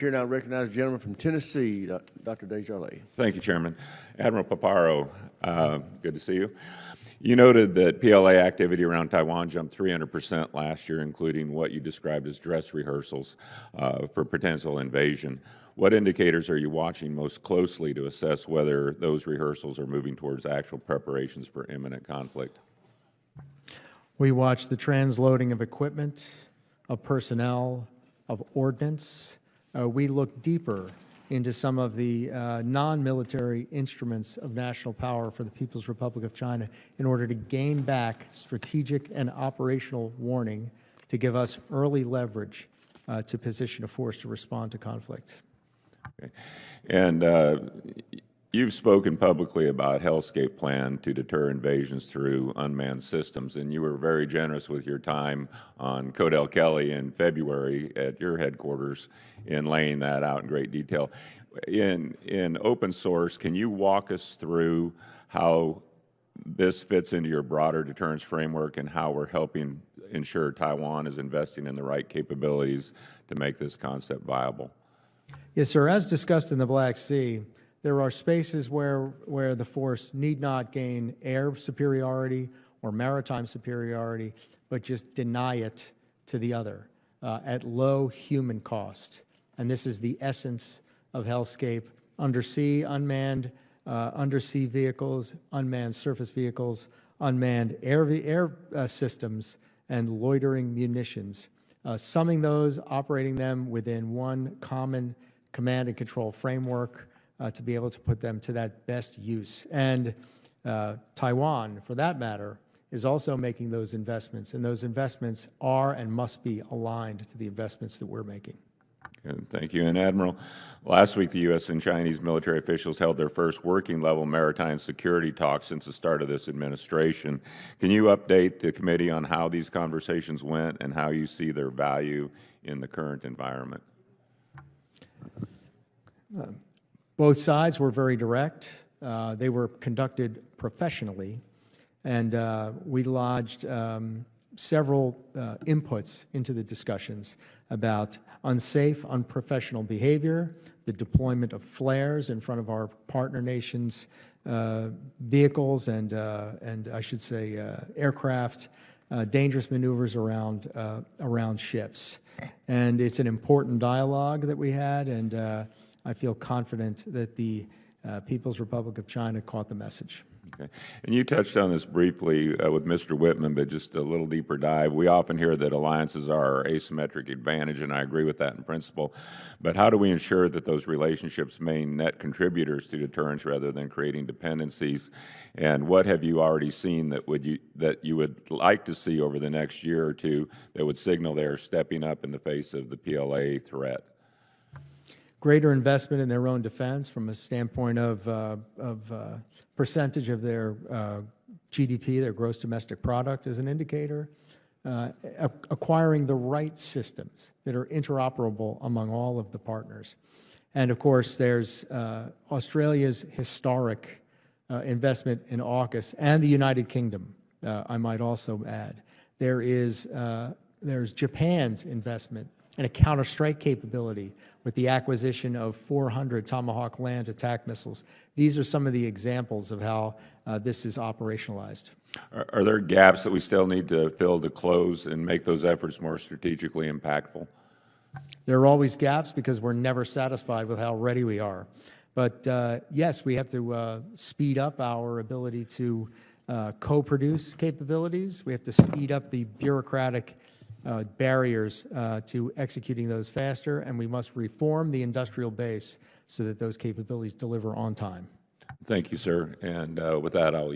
Chair now recognizes the gentleman from Tennessee, Dr. DesJarlais. Thank you, Chairman. Admiral Paparo, good to see you. You noted that PLA activity around Taiwan jumped 300% last year, including what you described as dress rehearsals for potential invasion. What indicators are you watching most closely to assess whether those rehearsals are moving towards actual preparations for imminent conflict? We watch the transloading of equipment, of personnel, of ordnance. We look deeper into some of the non-military instruments of national power for the People's Republic of China in order to gain back strategic and operational warning to give us early leverage to position a force to respond to conflict. Okay. And you've spoken publicly about Hellscape plan to deter invasions through unmanned systems, and you were very generous with your time on Codell Kelly in February at your headquarters in laying that out in great detail. In open source, can you walk us through how this fits into your broader deterrence framework and how we're helping ensure Taiwan is investing in the right capabilities to make this concept viable? Yes, sir. As discussed in the Black Sea, there are spaces where the force need not gain air superiority or maritime superiority, but just deny it to the other at low human cost. And this is the essence of Hellscape: undersea, unmanned undersea vehicles, unmanned surface vehicles, unmanned air systems, and loitering munitions. Summing those, operating them within one common command and control framework to be able to put them to that best use. And Taiwan, for that matter, is also making those investments, and those investments are and must be aligned to the investments that we're making. Good, thank you. And Admiral, last week the U.S. and Chinese military officials held their first working-level maritime security talks since the start of this administration. Can you update the committee on how these conversations went and how you see their value in the current environment? Both sides were very direct. They were conducted professionally, and we lodged several inputs into the discussions about unsafe, unprofessional behavior, the deployment of flares in front of our partner nations' vehicles and I should say aircraft, dangerous maneuvers around ships. And it's an important dialogue that we had, and I feel confident that the People's Republic of China caught the message. Okay. And you touched on this briefly with Mr. Whitman, but just a little deeper dive. We often hear that alliances are our asymmetric advantage, and I agree with that in principle. But how do we ensure that those relationships remain net contributors to deterrence rather than creating dependencies? And what have you already seen that you would like to see over the next year or two that would signal they are stepping up in the face of the PLA threat? Greater investment in their own defense from a standpoint of percentage of their GDP, their gross domestic product, as an indicator, acquiring the right systems that are interoperable among all of the partners. And of course, there's Australia's historic investment in AUKUS and the United Kingdom, I might also add. There's Japan's investment and a counter-strike capability with the acquisition of 400 Tomahawk land attack missiles. These are some of the examples of how this is operationalized. Are there gaps that we still need to fill to close and make those efforts more strategically impactful? There are always gaps because we're never satisfied with how ready we are. But yes, we have to speed up our ability to co-produce capabilities. We have to speed up the bureaucratic barriers to executing those faster, and we must reform the industrial base so that those capabilities deliver on time. Thank you, sir. And with that, I'll